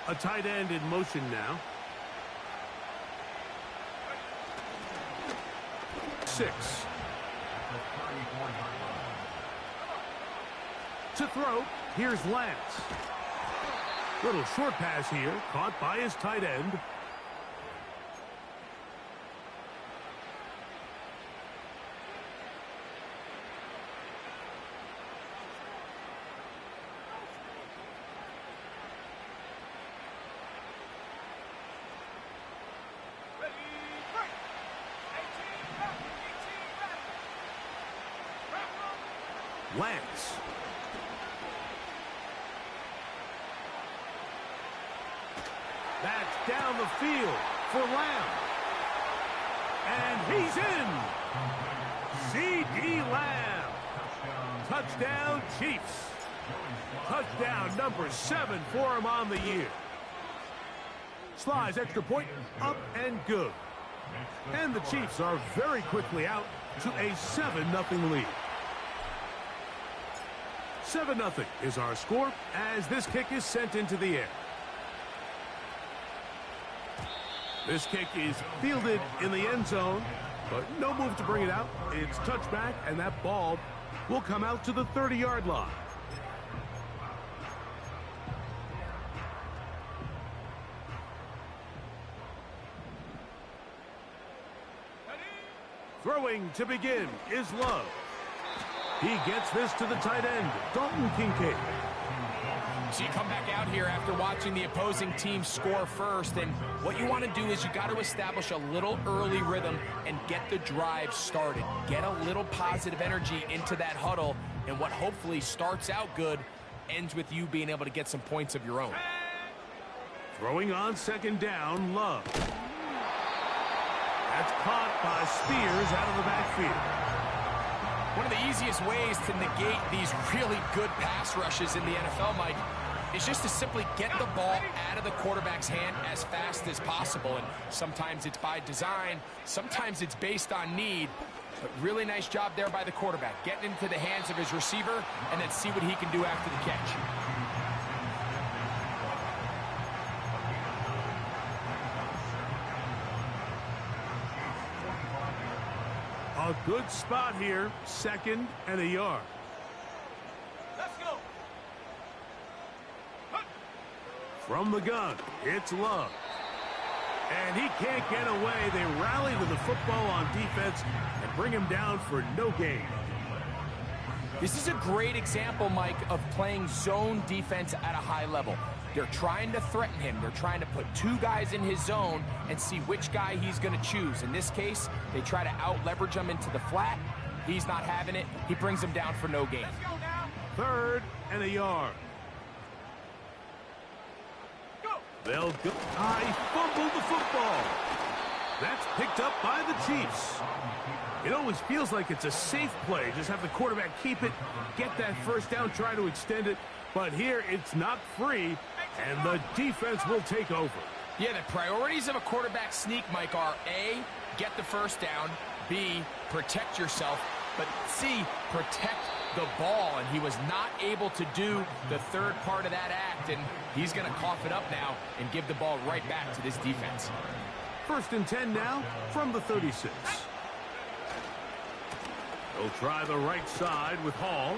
A tight end in motion now. 6. To throw, here's Lance. Little short pass here, caught by his tight end. Lance. That's down the field for Lamb. And he's in. C.D. Lamb. Touchdown, Chiefs. Touchdown number 7 for him on the year. Slides extra point, up and good. And the Chiefs are very quickly out to a 7-0 lead. 7-0 is our score as this kick is sent into the air. This kick is fielded in the end zone, but no move to bring it out. It's touchback, and that ball will come out to the 30-yard line. Throwing to begin is Love. He gets this to the tight end, Dalton Kincaid. So you come back out here after watching the opposing team score first, and what you want to do is you got to establish a little early rhythm and get the drive started. Get a little positive energy into that huddle, and what hopefully starts out good ends with you being able to get some points of your own. Throwing on second down, Love. That's caught by Spears out of the backfield. One of the easiest ways to negate these really good pass rushes in the NFL, Mike, is just to simply get the ball out of the quarterback's hand as fast as possible. And sometimes it's by design, sometimes it's based on need. But really nice job there by the quarterback, getting into the hands of his receiver, and then see what he can do after the catch. A good spot here, 2nd and a yard. Let's go. From the gun, it's Love. And he can't get away. They rally to the football on defense and bring him down for no gain. This is a great example, Mike, of playing zone defense at a high level. They're trying to threaten him. They're trying to put 2 guys in his zone and see which guy he's going to choose. In this case, they try to out-leverage him into the flat. He's not having it. He brings him down for no gain. 3rd and a yard. They'll go. He fumbled the football. That's picked up by the Chiefs. It always feels like it's a safe play. Just have the quarterback keep it, get that first down, try to extend it. But here, it's not free, and the defense will take over. Yeah, the priorities of a quarterback sneak, Mike, are A, get the first down, B, protect yourself, but C, protect the ball. And he was not able to do the 3rd part of that act, and he's going to cough it up now and give the ball right back to this defense. 1st and 10 now from the 36. They'll try the right side with Hall.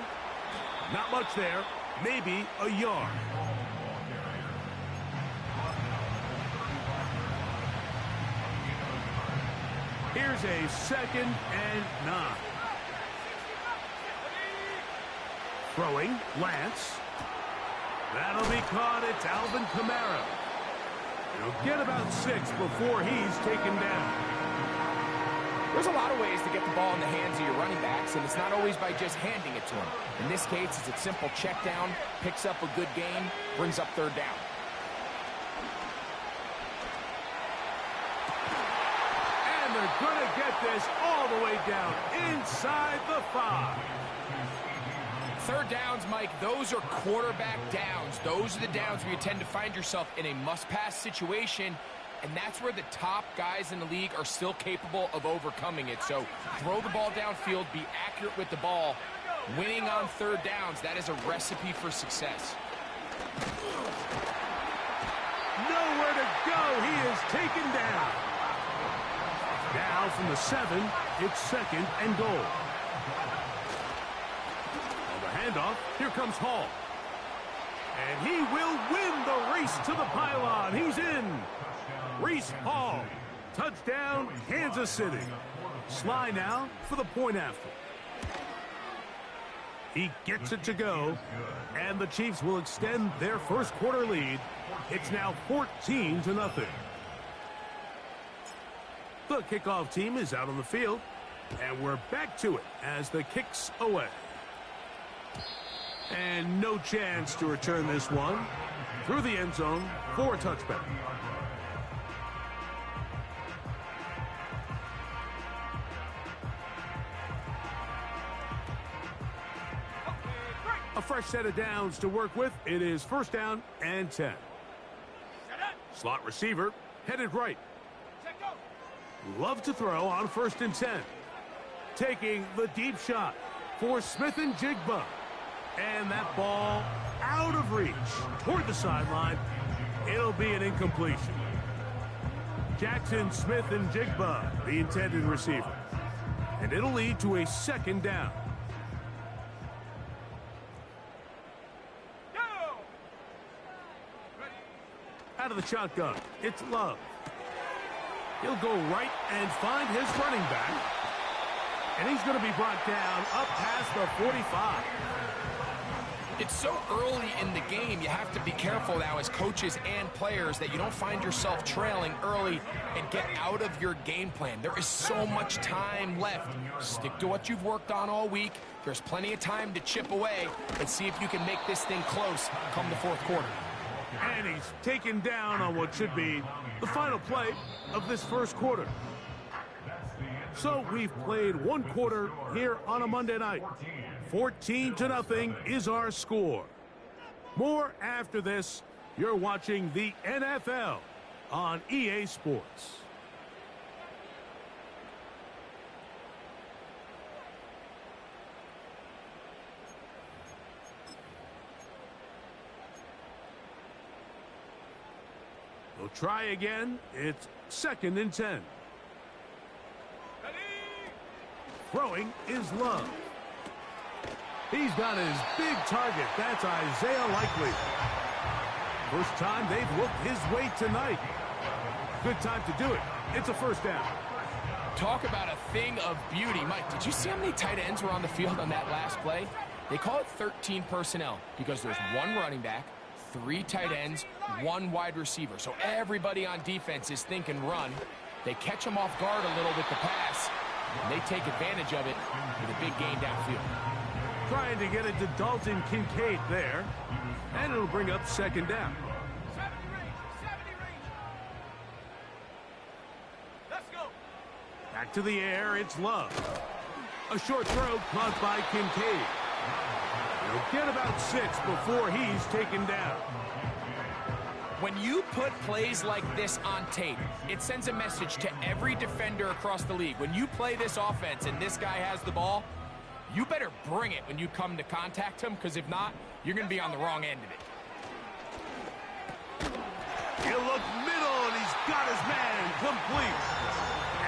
Not much there. Maybe a yard. Here's a 2nd and 9. Throwing, Lance. That'll be caught. It's Alvin Kamara. He'll get about 6 before he's taken down. There's a lot of ways to get the ball in the hands of your running backs, and it's not always by just handing it to them. In this case, it's a simple check down, picks up a good gain, brings up 3rd down. And they're going to get this all the way down inside the 5. 3rd downs, Mike, those are quarterback downs. Those are the downs where you tend to find yourself in a must-pass situation, and that's where the top guys in the league are still capable of overcoming it. So throw the ball downfield, be accurate with the ball. Winning on 3rd downs, that is a recipe for success. from the 7. It's 2nd and goal. On the handoff, here comes Hall. And he will win the race to the pylon. He's in. Reese Hall. Touchdown, Kansas City. Sly now for the point after. He gets it to go, and the Chiefs will extend their first quarter lead. It's now 14-0. The kickoff team is out on the field, and we're back to it as the kick's away. And no chance to return this one through the end zone for a touchback. A fresh set of downs to work with. It is 1st down and 10. Slot receiver headed right. Love to throw on 1st and 10. Taking the deep shot for Smith-Njigba. And that ball out of reach toward the sideline. It'll be an incompletion. Jackson Smith-Njigba, the intended receiver. And it'll lead to a 2nd down. Out of the shotgun, it's Love. He'll go right and find his running back. And he's going to be brought down up past the 45. It's so early in the game, you have to be careful now as coaches and players that you don't find yourself trailing early and get out of your game plan. There is so much time left. Stick to what you've worked on all week. There's plenty of time to chip away and see if you can make this thing close come the 4th quarter. And he's taken down on what should be the final play of this 1st quarter. So we've played 1 quarter here on a Monday night. 14-0 is our score. More after this. You're watching the NFL on EA Sports. We'll try again. It's 2nd and 10. Throwing is Love. He's got his big target. That's Isaiah Likely. First time they've looked his way tonight. Good time to do it. It's a 1st down. Talk about a thing of beauty. Mike, did you see how many tight ends were on the field on that last play? They call it 13 personnel because there's 1 running back, 3 tight ends, 1 wide receiver. So everybody on defense is thinking run. They catch them off guard a little with the pass, and they take advantage of it with a big gain downfield. Trying to get it to Dalton Kincaid there, and it'll bring up 2nd down. 70 range. Let's go. Back to the air, it's Love. A short throw caught by Kincaid. He'll get about 6 before he's taken down. When you put plays like this on tape, it sends a message to every defender across the league. When you play this offense and this guy has the ball, you better bring it when you come to contact him, because if not, you're going to be on the wrong end of it. He'll look middle, and he's got his man complete.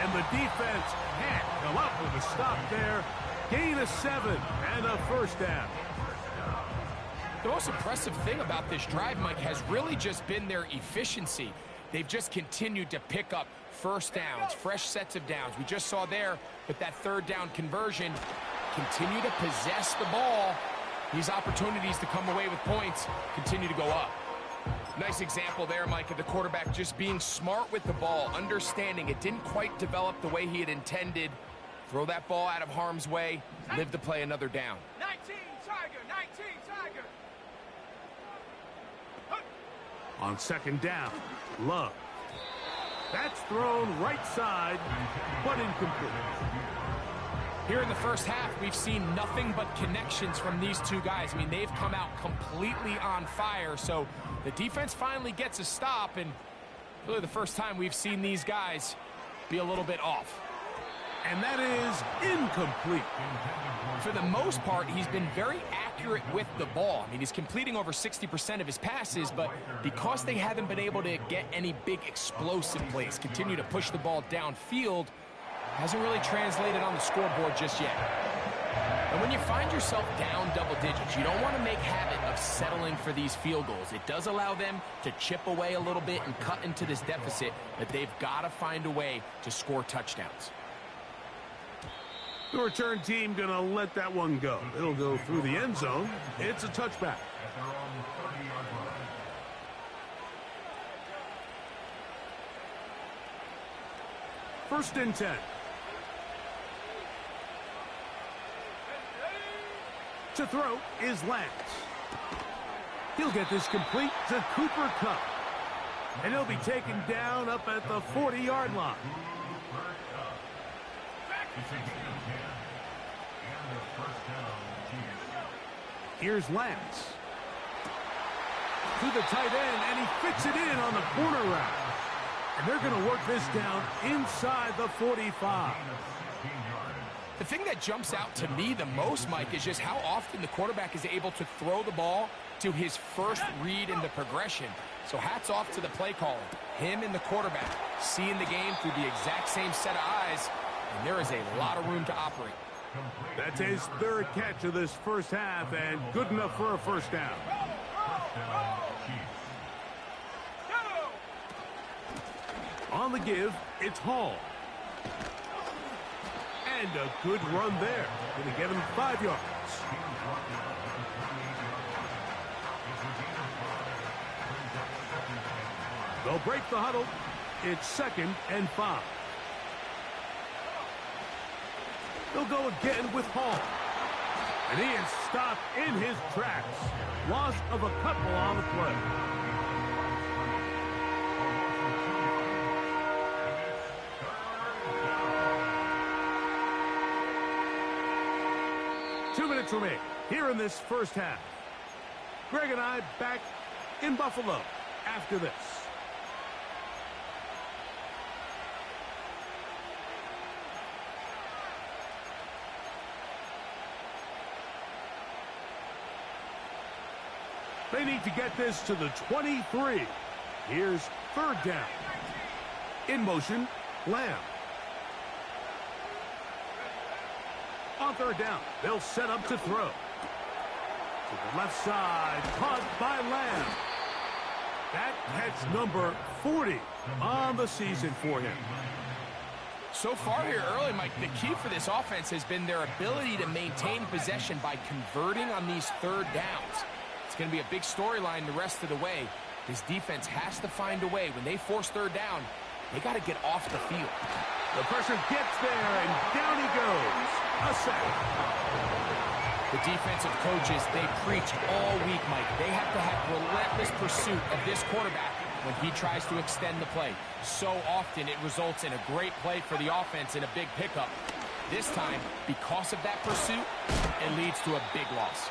And the defense can't come up with a stop there. Gain of 7 and a 1st down. The most impressive thing about this drive, Mike, has really just been their efficiency. They've just continued to pick up 1st downs, fresh sets of downs. We just saw there with that 3rd down conversion. Continue to possess the ball. These opportunities to come away with points continue to go up. Nice example there, Mike, of the quarterback just being smart with the ball, understanding it didn't quite develop the way he had intended. Throw that ball out of harm's way, live to play another down. 19 Tiger. On 2nd down, Love. That's thrown right side, but incomplete. Here in the 1st half, we've seen nothing but connections from these 2 guys. I mean, they've come out completely on fire, so the defense finally gets a stop, and really the first time we've seen these guys be a little bit off. And that is incomplete. For the most part, he's been very accurate with the ball. I mean, he's completing over 60% of his passes, but because they haven't been able to get any big explosive plays, continue to push the ball downfield, hasn't really translated on the scoreboard just yet. And when you find yourself down double digits, you don't want to make habit of settling for these field goals. It does allow them to chip away a little bit and cut into this deficit, but they've got to find a way to score touchdowns. The return team going to let that one go. It'll go through the end zone. It's a touchback. First and 10. To throw is Lance. He'll get this complete to Cooper Kupp. And he'll be taken down up at the 40-yard line. Here's Lance. To the tight end, and he fits it in on the corner route. And they're going to work this down inside the 45. The thing that jumps out to me the most, Mike, is just how often the quarterback is able to throw the ball to his first read in the progression. So hats off to the play caller. Him and the quarterback seeing the game through the exact same set of eyes, and there is a lot of room to operate. That's his third catch of this first half, and good enough for a first down. On the give, it's Hall. And a good run there. Going to get him 5 yards. They'll break the huddle. It's 2nd and 5. They'll go again with Hall. And he is stopped in his tracks. Loss of a couple on the play. Two minutes remain here in this first half. Greg and I back in Buffalo after this. They need to get this to the 23. Here's 3rd down. In motion, Lamb. On 3rd down, they'll set up to throw. To the left side, caught by Lamb. That catch number 40 on the season for him. So far here early, Mike, the key for this offense has been their ability to maintain possession by converting on these 3rd downs. It's going to be a big storyline the rest of the way. This defense has to find a way. When they force 3rd down, they got to get off the field. The pressure gets there, and down he goes. A sack. The defensive coaches, they preach all week, Mike. They have to have relentless pursuit of this quarterback when he tries to extend the play. So often it results in a great play for the offense and a big pickup. This time, because of that pursuit, it leads to a big loss.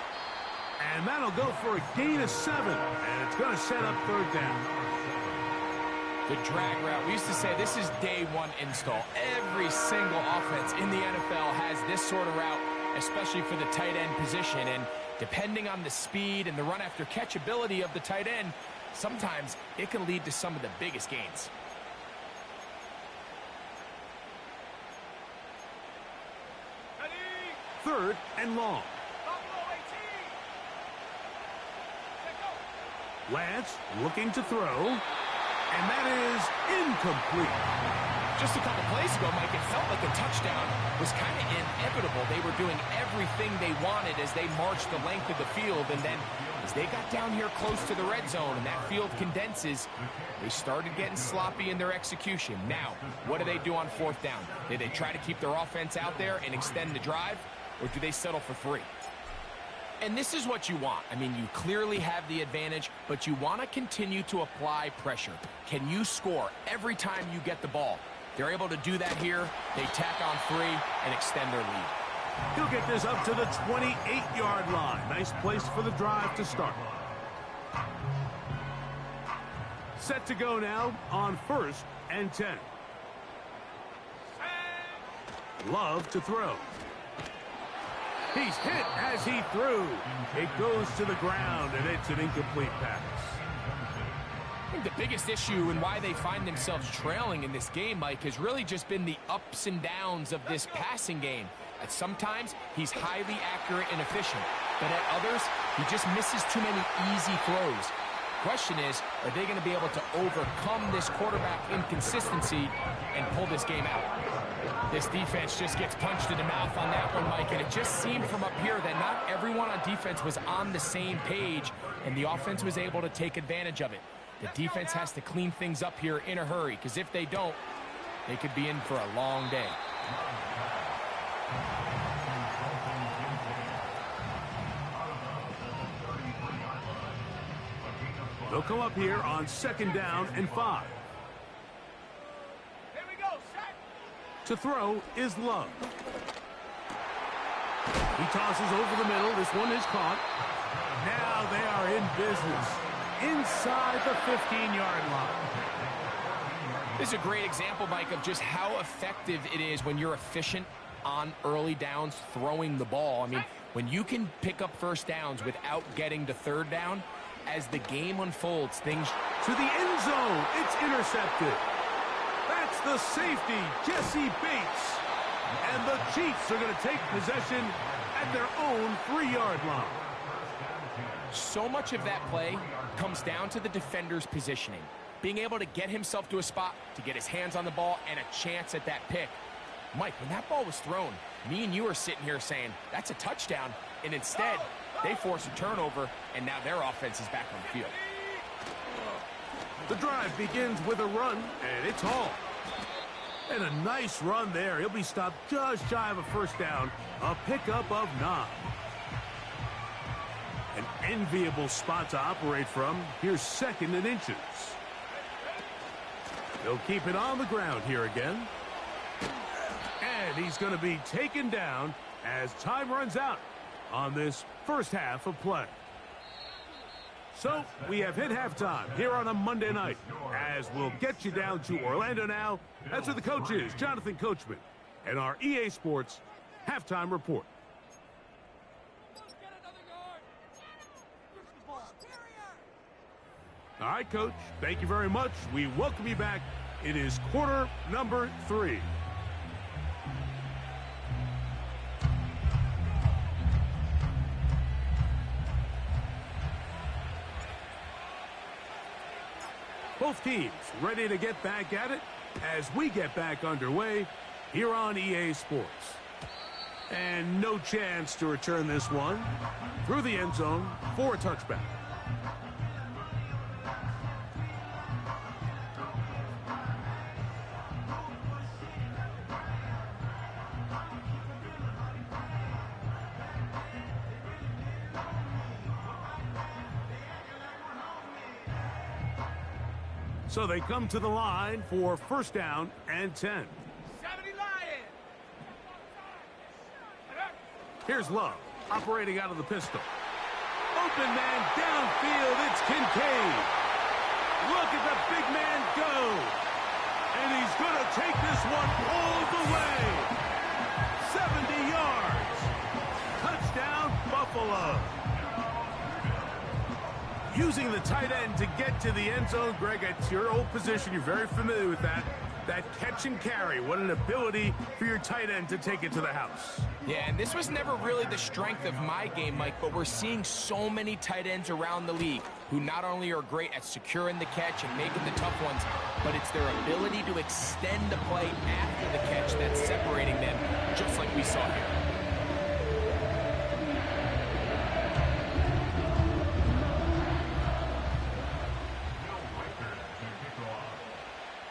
And that'll go for a gain of 7. And it's going to set up 3rd down. The drag route. We used to say this is day one install. Every single offense in the NFL has this sort of route, especially for the tight end position. And depending on the speed and the run after catch ability of the tight end, sometimes it can lead to some of the biggest gains. Third and long. Lance looking to throw, and that is incomplete. Just a couple plays ago, Mike, it felt like a touchdown was kind of inevitable. They were doing everything they wanted as they marched the length of the field, and then as they got down here close to the red zone and that field condenses, they started getting sloppy in their execution. Now, what do they do on 4th down? Do they try to keep their offense out there and extend the drive, or do they settle for 3? And this is what you want. I mean, you clearly have the advantage, but you want to continue to apply pressure. Can you score every time you get the ball? They're able to do that here. They tack on 3 and extend their lead. He'll get this up to the 28-yard line. Nice place for the drive to start. Set to go now on 1st and 10. Love to throw. He's hit as he threw. It goes to the ground, and it's an incomplete pass. I think the biggest issue and why they find themselves trailing in this game, Mike, has really just been the ups and downs of this passing game. At sometimes, he's highly accurate and efficient, but at others, he just misses too many easy throws. Question is, are they going to be able to overcome this quarterback inconsistency and pull this game out? This defense just gets punched in the mouth on that one, Mike, and it just seemed from up here that not everyone on defense was on the same page, and the offense was able to take advantage of it. The defense has to clean things up here in a hurry, because if they don't, they could be in for a long day. They'll come up here on 2nd down and 5. Here we go, set. To throw is Love. He tosses over the middle. This one is caught. Now they are in business inside the 15-yard line. This is a great example, Mike, of just how effective it is when you're efficient on early downs throwing the ball. I mean, when you can pick up first downs without getting to 3rd down, as the game unfolds, things to the end zone. It's intercepted. That's the safety, Jesse Bates. And the Chiefs are going to take possession at their own 3-yard line. So much of that play comes down to the defender's positioning. Being able to get himself to a spot, to get his hands on the ball, and a chance at that pick. Mike, when that ball was thrown, me and you are sitting here saying, that's a touchdown, and instead, they force a turnover, and now their offense is back on the field. The drive begins with a run, and it's Hall. And a nice run there. He'll be stopped just shy of a first down. A pickup of 9. An enviable spot to operate from. Here's 2nd and inches. They'll keep it on the ground here again. And he's going to be taken down as time runs out on this first half of play. So we have hit halftime here on a Monday night, as we'll get you down to Orlando now. That's where the coach is, Jonathan Coachman, and our EA Sports halftime report. All right, Coach, thank you very much. We welcome you back. It is quarter number 3. Both teams ready to get back at it as we get back underway here on EA Sports. And no chance to return this one through the end zone for a touchback. So they come to the line for first down and 10. 70 Lions. Here's Love, operating out of the pistol. Open man downfield, it's Kincaid. Look at the big man go. And he's going to take this one all the way. 70 yards. Touchdown, Buffalo. Using the tight end to get to the end zone, Greg, it's your old position. You're very familiar with that. That catch and carry. What an ability for your tight end to take it to the house. Yeah, and this was never really the strength of my game, Mike, but we're seeing so many tight ends around the league who not only are great at securing the catch and making the tough ones, but it's their ability to extend the play after the catch that's separating them, just like we saw here.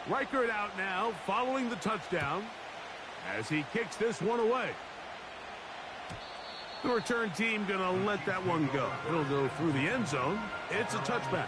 Reichert out now, following the touchdown, as he kicks this one away. The return team going to let that one go. It'll go through the end zone. It's a touchback.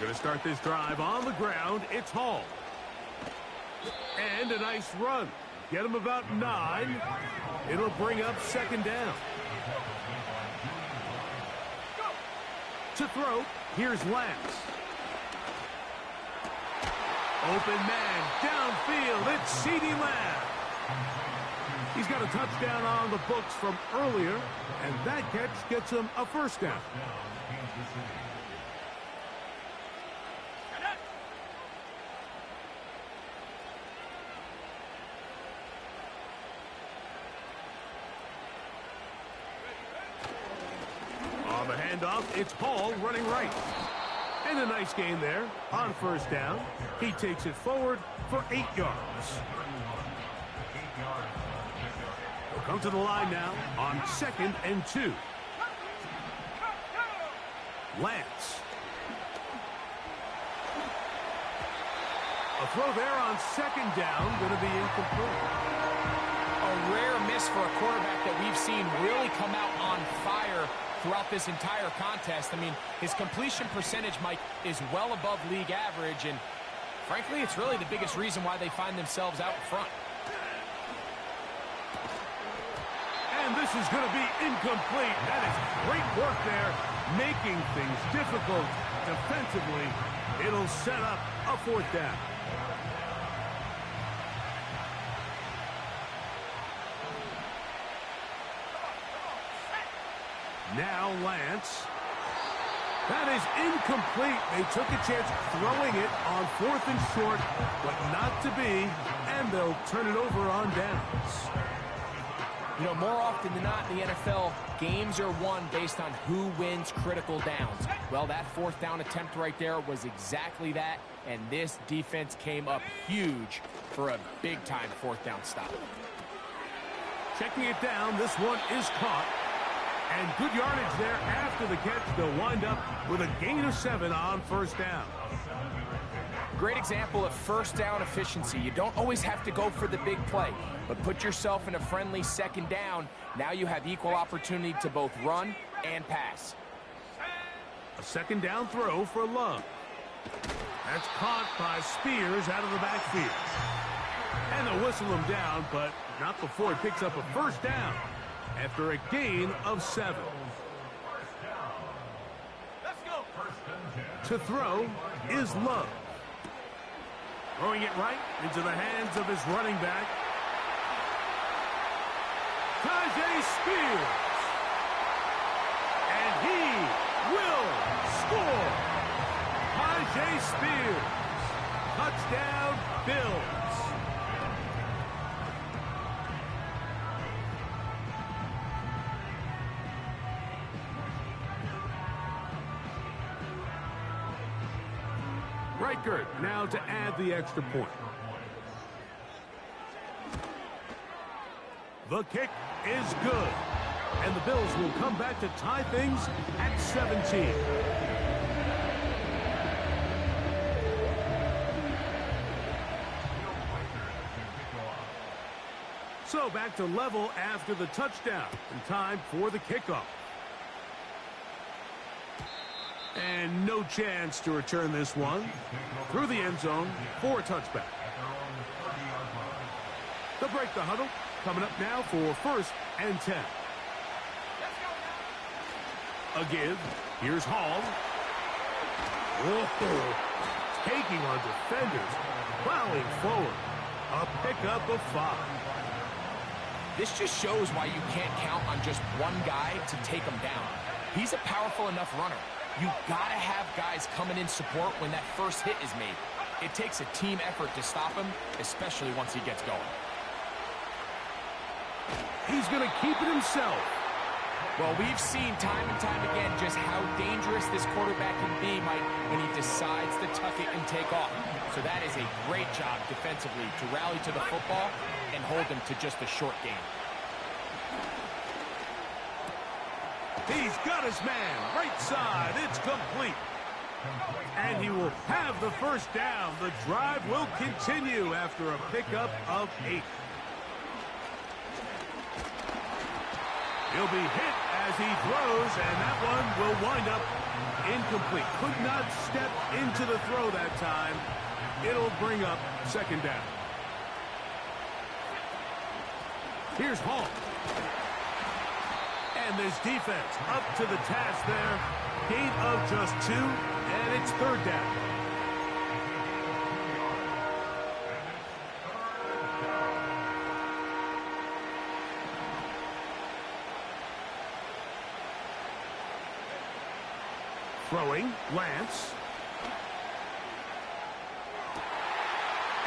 Going to start this drive on the ground. It's Hall. And a nice run. Get him about 9. It'll bring up second down. To throw, here's Lance. Open man, downfield, it's CeeDee Lamb. He's got a touchdown on the books from earlier, and that catch gets him a first down. On the handoff, it's Hall running right. And a nice gain there on first down. He takes it forward for 8 yards. We'll come to the line now on 2nd and 2. Lance. A throw there on 2nd down, going to be incomplete. A rare miss for a quarterback that we've seen really come out on fire throughout this entire contest. I mean, his completion percentage, Mike, is well above league average, and frankly, it's really the biggest reason why they find themselves out in front. And this is going to be incomplete. That is great work there, making things difficult defensively. It'll set up a 4th down. Now Lance. That is incomplete. They took a chance throwing it on 4th and short, but not to be, and they'll turn it over on downs. You know, more often than not in the NFL, games are won based on who wins critical downs. Well, that 4th down attempt right there was exactly that, and this defense came up huge for a big-time 4th down stop. Checking it down, this one is caught. And good yardage there after the catch. They'll wind up with a gain of 7 on first down. Great example of first down efficiency. You don't always have to go for the big play, but put yourself in a friendly 2nd down. Now you have equal opportunity to both run and pass. A 2nd down throw for Love. That's caught by Spears out of the backfield. And they'll whistle him down, but not before he picks up a first down. After a gain of 7. Let's go. To throw is Love. Throwing it right into the hands of his running back, Tyjae Spears. And he will score. Tyjae Spears. Touchdown, Bills. Reichert now to add the extra point. The kick is good. And the Bills will come back to tie things at 17. So back to level after the touchdown. And time for the kickoff. And no chance to return this one through the end zone for a touchback. They'll break the huddle. Coming up now for 1st and 10. A give. Here's Hall. Whoa. Taking on defenders. Plowing forward. A pickup of 5. This just shows why you can't count on just one guy to take him down. He's a powerful enough runner. You gotta have guys coming in support when that first hit is made. It takes a team effort to stop him, especially once he gets going. He's gonna keep it himself. Well, we've seen time and time again just how dangerous this quarterback can be, Mike, when he decides to tuck it and take off. So that is a great job defensively to rally to the football and hold him to just a short gain. He's got his man. Right side. It's complete. And he will have the first down. The drive will continue after a pickup of 8. He'll be hit as he throws, and that one will wind up Incomplete. Could not step into the throw that time. It'll bring up second down. Here's Hall. And this defense up to the task there. Gain of just 2, and it's third down. Throwing, Lance.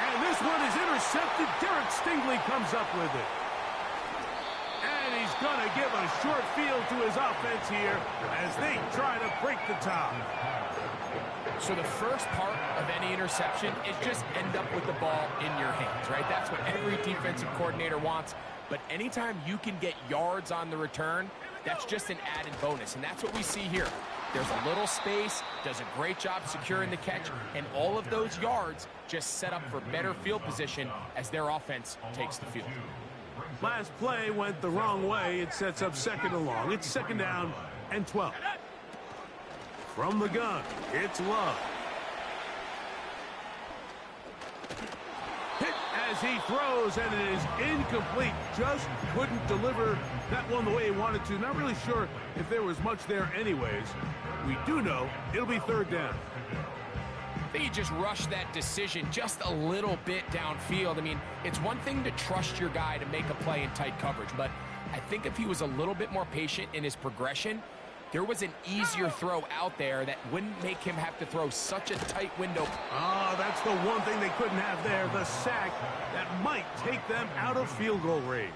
And this one is intercepted. Derek Stingley comes up with it. And he's going to give a short field to his offense here as they try to break the top. So the first part of any interception is just end up with the ball in your hands, right? That's what every defensive coordinator wants. But anytime you can get yards on the return, that's just an added bonus. And that's what we see here. There's a little space, does a great job securing the catch, and all of those yards just set up for better field position as their offense takes the field. Last play went the wrong way. It sets up second and long. It's second down and 12. From the gun, it's Love. Hit as he throws, and it is incomplete. Just couldn't deliver that one the way he wanted to. Not really sure if there was much there anyways. We do know it'll be third down. I think he just rushed that decision just a little bit downfield. I mean, it's one thing to trust your guy to make a play in tight coverage, but I think if he was a little bit more patient in his progression, there was an easier throw out there that wouldn't make him have to throw such a tight window. Oh, that's the one thing they couldn't have there, the sack that might take them out of field goal range.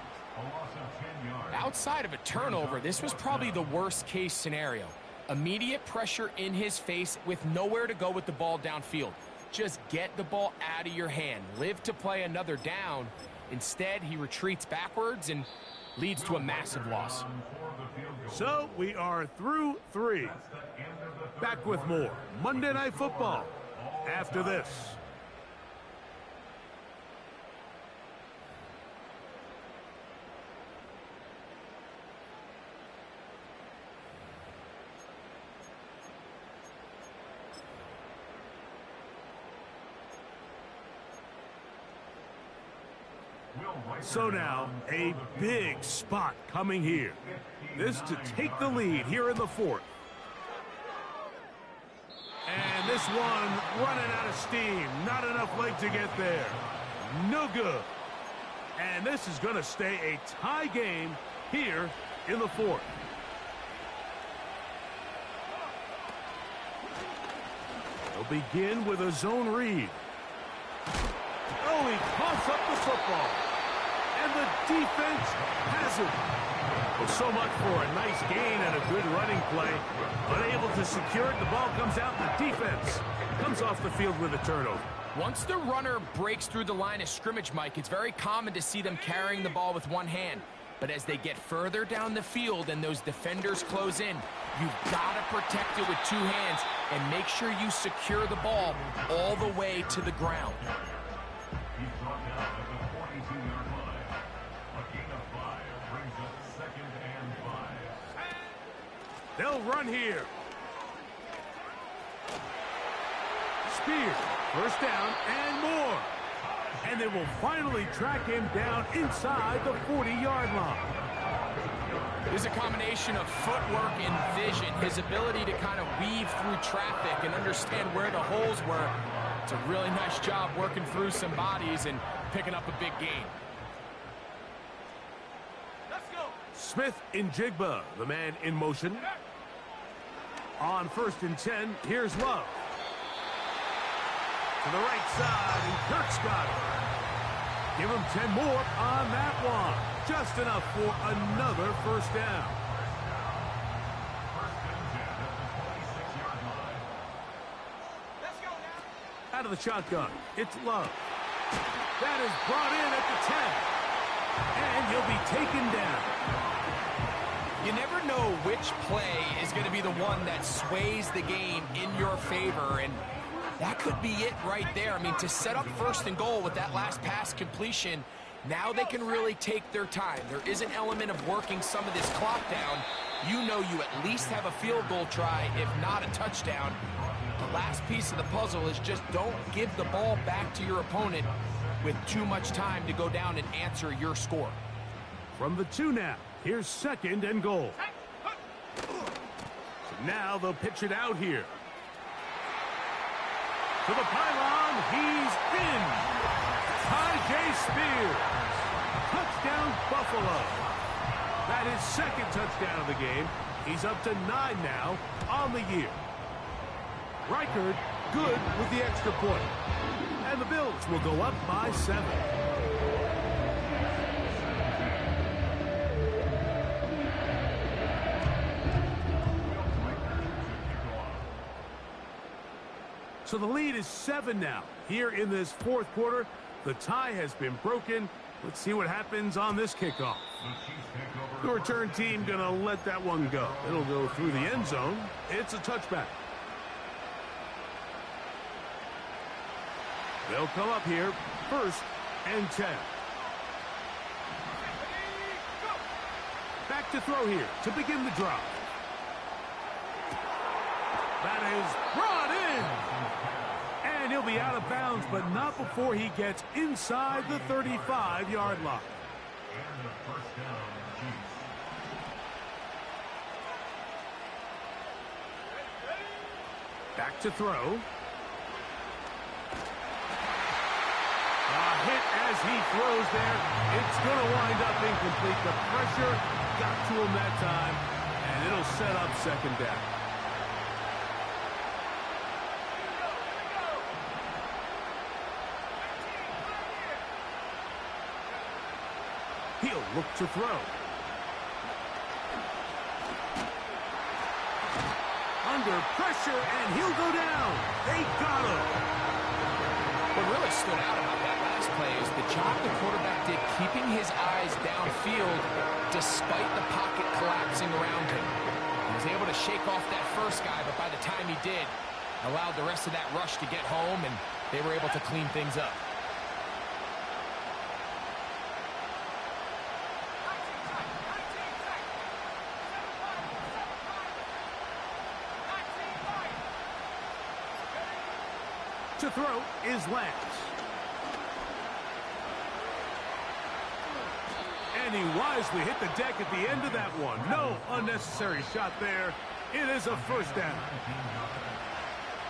Outside of a turnover, this was probably the worst case scenario. Immediate pressure in his face with nowhere to go with the ball downfield. Just get the ball out of your hand. Live to play another down. Instead, he retreats backwards and leads to a massive loss. So we are through 3. Back with more Monday Night Football after this. So now, a big spot coming here. This to take the lead here in the 4th. And this one running out of steam. Not enough leg to get there. No good. And this is going to stay a tie game here in the 4th. They'll begin with a zone read. Oh, he coughs up the football. And the defense has it. Well, so much for a nice gain and a good running play. Unable to secure it, the ball comes out, and the defense comes off the field with a turnover. Once the runner breaks through the line of scrimmage, Mike, it's very common to see them carrying the ball with one hand. But as they get further down the field and those defenders close in, you've got to protect it with 2 hands and make sure you secure the ball all the way to the ground. They'll run here. Spears, first down and more. And they will finally track him down inside the 40-yard line. There's a combination of footwork and vision, his ability to kind of weave through traffic and understand where the holes were. It's a really nice job working through some bodies and picking up a big gain. Let's go. Smith in Jigba, the man in motion. On 1st and 10, here's Love. To the right side, and Kirk's got it. Give him 10 more on that one. Just enough for another first down. Let's go now. Out of the shotgun, it's Love. That is brought in at the 10. And he'll be taken down. You never know which play is going to be the one that sways the game in your favor, and that could be it right there. I mean, to set up 1st and goal with that last pass completion, now they can really take their time. There is an element of working some of this clock down, you know you at least have a field goal try, if not a touchdown. The last piece of the puzzle is just don't give the ball back to your opponent with too much time to go down and answer your score. From the 2 now, here's 2nd and goal. So now they'll pitch it out here. To the pylon, he's in. Tyjae Spears. Touchdown, Buffalo. That is 2nd touchdown of the game. He's up to 9 now on the year. Reichard good with the extra point. And the Bills will go up by 7. So the lead is 7 now. Here in this 4th quarter, the tie has been broken. Let's see what happens on this kickoff. The return team going to let that one go. It'll go through the end zone. It's a touchback. They'll come up here, 1st and 10. Back to throw here to begin the drive. That is brought in. And he'll be out of bounds, but not before he gets inside the 35-yard line. Back to throw. Hit as he throws there. It's going to wind up incomplete. The pressure got to him that time, and it'll set up 2nd down. He'll look to throw. Under pressure, and he'll go down. They got him. What really stood out about that last play is the job the quarterback did keeping his eyes downfield despite the pocket collapsing around him. He was able to shake off that first guy, but by the time he did, allowed the rest of that rush to get home, and they were able to clean things up. To throw is Lance. And he wisely hit the deck at the end of that one. No unnecessary shot there. It is a 1st down.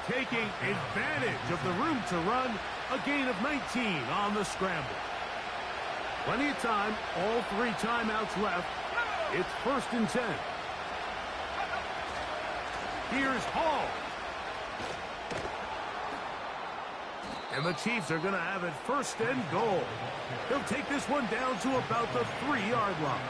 Taking advantage of the room to run, a gain of 19 on the scramble. Plenty of time, all 3 timeouts left. It's 1st and 10. Here's Hall. And the Chiefs are going to have it 1st and goal. They'll take this one down to about the 3-yard line.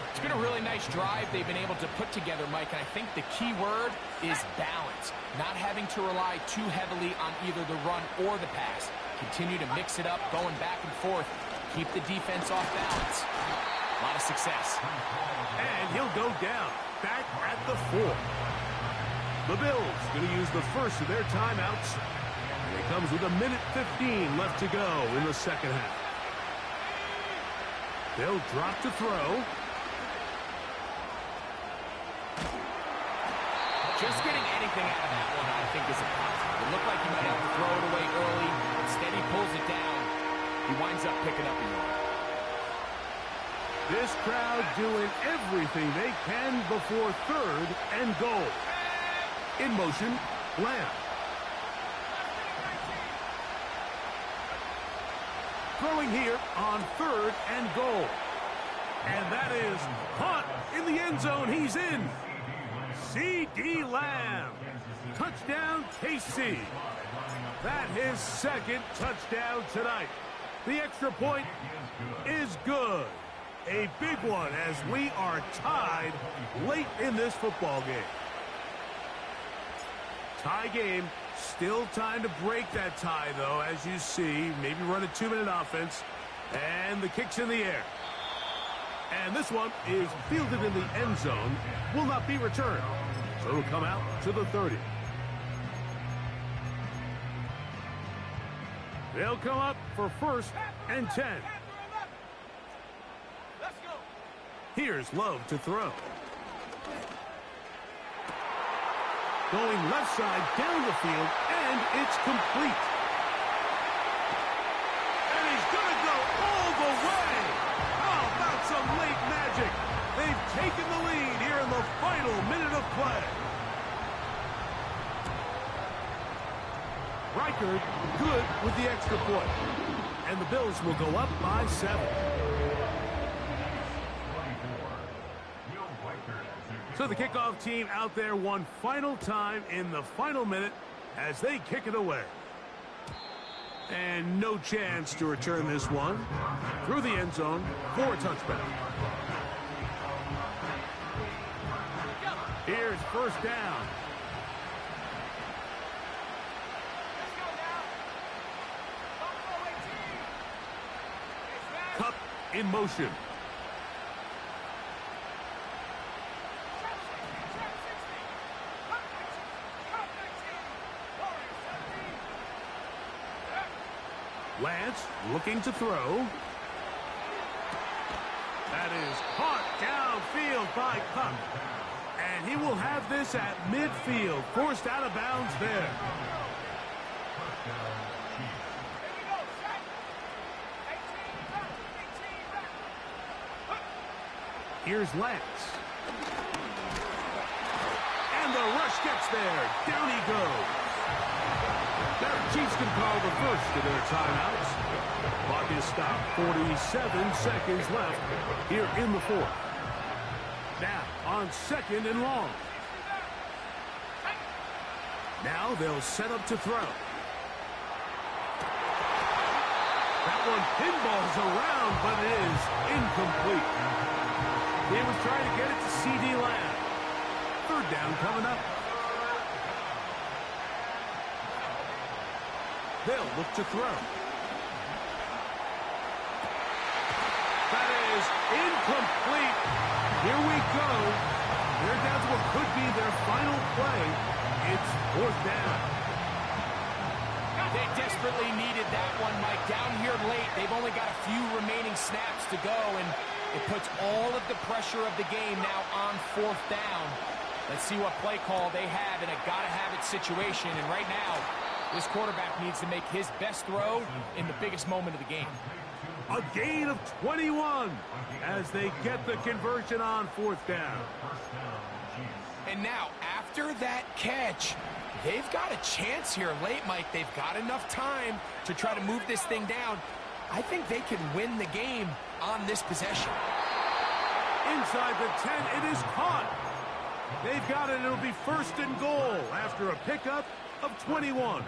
It's been a really nice drive they've been able to put together, Mike, and I think the key word is balance. Not having to rely too heavily on either the run or the pass. Continue to mix it up, going back and forth. Keep the defense off balance. A lot of success. And he'll go down, back at the 4. The Bills going to use the first of their timeouts. And it comes with 1:15 left to go in the 2nd half. They'll drop to throw. Just getting anything out of that one, I think, is a positive. It looked like he might have to throw it away early. Instead, he pulls it down. He winds up picking up a yard. This crowd doing everything they can before 3rd and goal. In motion, Lamb. Throwing here on 3rd and goal. And that is caught in the end zone. He's in. C.D. Lamb. Touchdown, KC. That his 2nd touchdown tonight. The extra point is good. A big one as we are tied late in this football game. Tie game. Still time to break that tie, though, as you see. Maybe run a 2-minute offense. And the kick's in the air. And this one is fielded in the end zone. Will not be returned. So it'll come out to the 30. They'll come up for 1st and 10. Let's go. Here's Love to throw. Going left side down the field, and it's complete. And he's going to go all the way. How about some late magic? They've taken the lead here in the final minute of play. Reichard good with the extra point. And the Bills will go up by 7. So the kickoff team out there one final time in the final minute as they kick it away. And no chance to return this one through the end zone for a touchback. Here's first down. Kupp in motion. Lance looking to throw. That is caught downfield by Kupp. And he will have this at midfield, forced out of bounds there. Here's Lance. And the rush gets there. Down he goes. The Chiefs can call the first of their timeouts. Clock is stopped. 47 seconds left here in the fourth. Now on second and long. Now they'll set up to throw. That one pinballs around, but it is incomplete. He was trying to get it to C.D. Lamb. Third down coming up. They'll look to throw. That is incomplete. Here we go. They're down to what could be their final play. It's fourth down. They desperately needed that one, Mike. Down here late, they've only got a few remaining snaps to go, and it puts all of the pressure of the game now on fourth down. Let's see what play call they have in a gotta-have-it situation, and right now, this quarterback needs to make his best throw in the biggest moment of the game. A gain of 21 as they get the conversion on fourth down. And now, after that catch, they've got a chance here late, Mike. They've got enough time to try to move this thing down. I think they can win the game on this possession. Inside the 10, it is caught. They've got it. It'll be first and goal after a pickup of 21.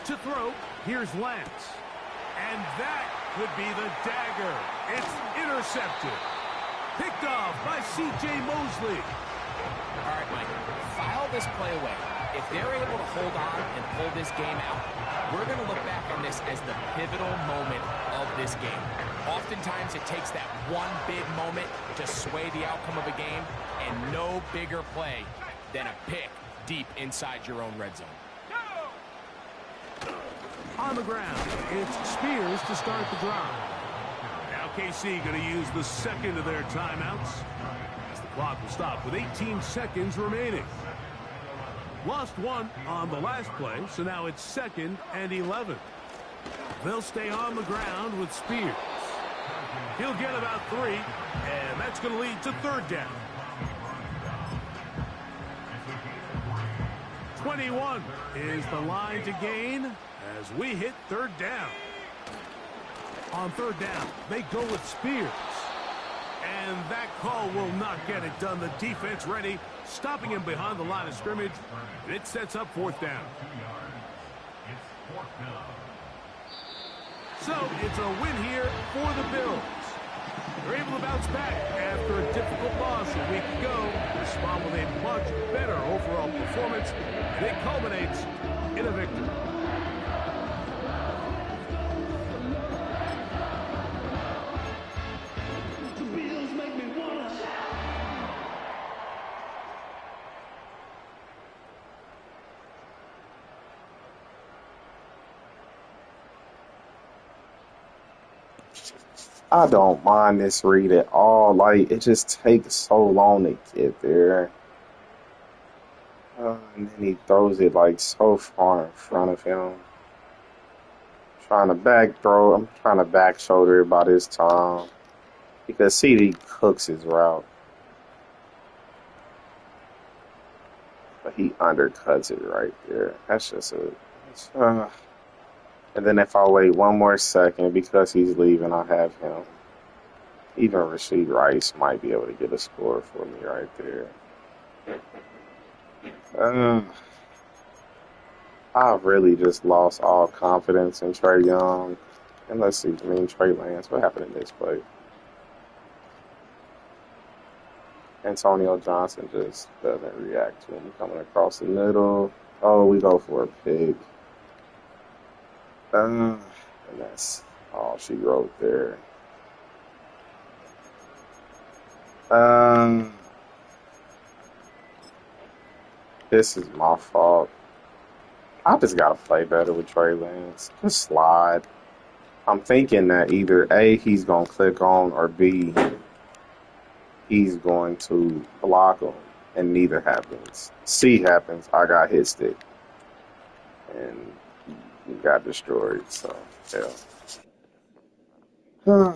To throw, here's Lance. And that could be the dagger. It's intercepted. Picked off by C.J. Mosley. All right, Mike, file this play away. If they're able to hold on and pull this game out, we're going to look back on this as the pivotal moment of this game. Oftentimes, it takes that one big moment to sway the outcome of a game, and no bigger play than a pick deep inside your own red zone. On the ground, it's Spears to start the drive. Now KC going to use the second of their timeouts as the clock will stop with 18 seconds remaining. Lost one on the last play, so now it's 2nd and 11. They'll stay on the ground with Spears. He'll get about 3, and that's going to lead to third down. 21 is the line to gain as we hit third down. On third down, they go with Spears. And that call will not get it done. The defense ready, stopping him behind the line of scrimmage. And it sets up fourth down. So it's a win here for the Bills. They're able to bounce back after a difficult loss a week ago. Respond with a much better overall performance. And it culminates in a victory. I don't mind this read at all. Like, it just takes so long to get there. And then he throws it like so far in front of him. Trying to back throw. I'm trying to back shoulder it by this time. Because CD cooks his route. But he undercuts it right there. That's just a. And then if I wait one more second because he's leaving, I have him. Even Rashid Rice might be able to get a score for me right there. I've really just lost all confidence in Trey Young. And let's see, Trey Lance. What happened in this play? Antonio Johnson just doesn't react to him coming across the middle. Oh, we go for a pick. And that's all she wrote there. This is my fault. I just gotta play better with Trey Lance. Just slide. I'm thinking that either A, he's gonna click on, or B, he's going to block him, and neither happens. C happens. I got hit stick, and got destroyed. So yeah.